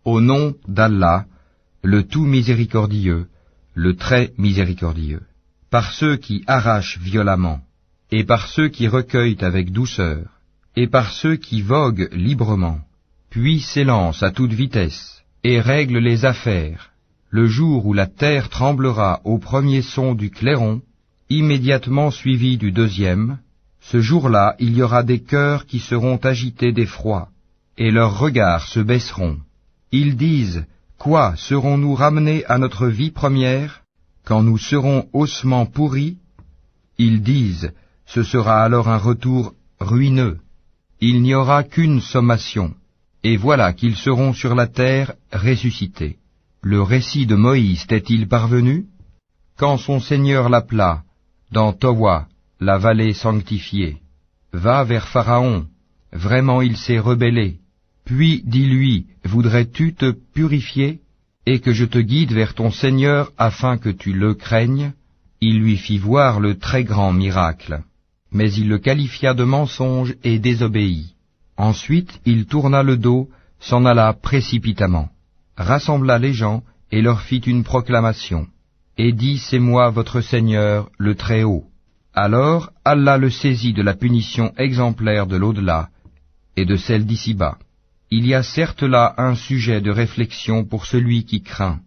Au nom d'Allah, le tout miséricordieux, le très miséricordieux. Par ceux qui arrachent violemment, et par ceux qui recueillent avec douceur, et par ceux qui voguent librement, puis s'élancent à toute vitesse, et règlent les affaires, le jour où la terre tremblera au premier son du clairon, immédiatement suivi du deuxième, ce jour-là il y aura des cœurs qui seront agités d'effroi, et leurs regards se baisseront. Ils disent, quoi, serons-nous ramenés à notre vie première, quand nous serons ossements pourris? Ils disent, ce sera alors un retour ruineux. Il n'y aura qu'une sommation, et voilà qu'ils seront sur la terre ressuscités. Le récit de Moïse t'est-il parvenu? Quand son Seigneur l'appela, dans Towa, la vallée sanctifiée, va vers Pharaon, vraiment il s'est rebellé. Puis dis-lui, voudrais-tu te purifier, et que je te guide vers ton Seigneur afin que tu le craignes? Il lui fit voir le très grand miracle, mais il le qualifia de mensonge et désobéit. Ensuite il tourna le dos, s'en alla précipitamment, rassembla les gens et leur fit une proclamation, et dit, c'est moi votre Seigneur, le Très-Haut. Alors Allah le saisit de la punition exemplaire de l'au-delà et de celle d'ici-bas. Il y a certes là un sujet de réflexion pour celui qui craint.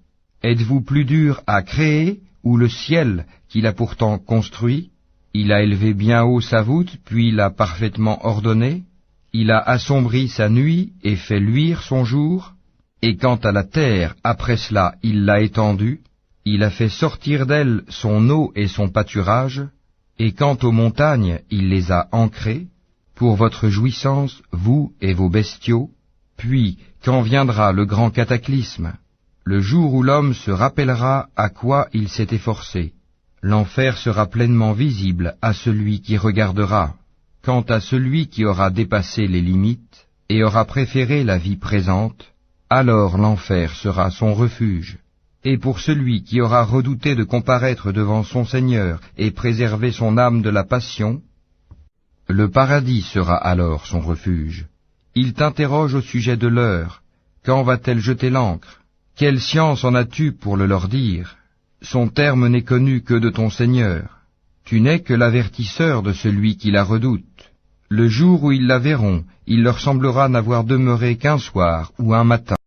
Êtes-vous plus dur à créer ou le ciel qu'il a pourtant construit? Il a élevé bien haut sa voûte, puis l'a parfaitement ordonnée. Il a assombri sa nuit et fait luire son jour. Et quant à la terre, après cela, il l'a étendue. Il a fait sortir d'elle son eau et son pâturage. Et quant aux montagnes, il les a ancrées, pour votre jouissance, vous et vos bestiaux. Puis, quand viendra le grand cataclysme, le jour où l'homme se rappellera à quoi il s'est efforcé, l'enfer sera pleinement visible à celui qui regardera. Quant à celui qui aura dépassé les limites et aura préféré la vie présente, alors l'enfer sera son refuge. Et pour celui qui aura redouté de comparaître devant son Seigneur et préserver son âme de la passion, le paradis sera alors son refuge. Il t'interroge au sujet de l'heure. Quand va-t-elle jeter l'ancre? Quelle science en as-tu pour le leur dire? Son terme n'est connu que de ton Seigneur. Tu n'es que l'avertisseur de celui qui la redoute. Le jour où ils la verront, il leur semblera n'avoir demeuré qu'un soir ou un matin.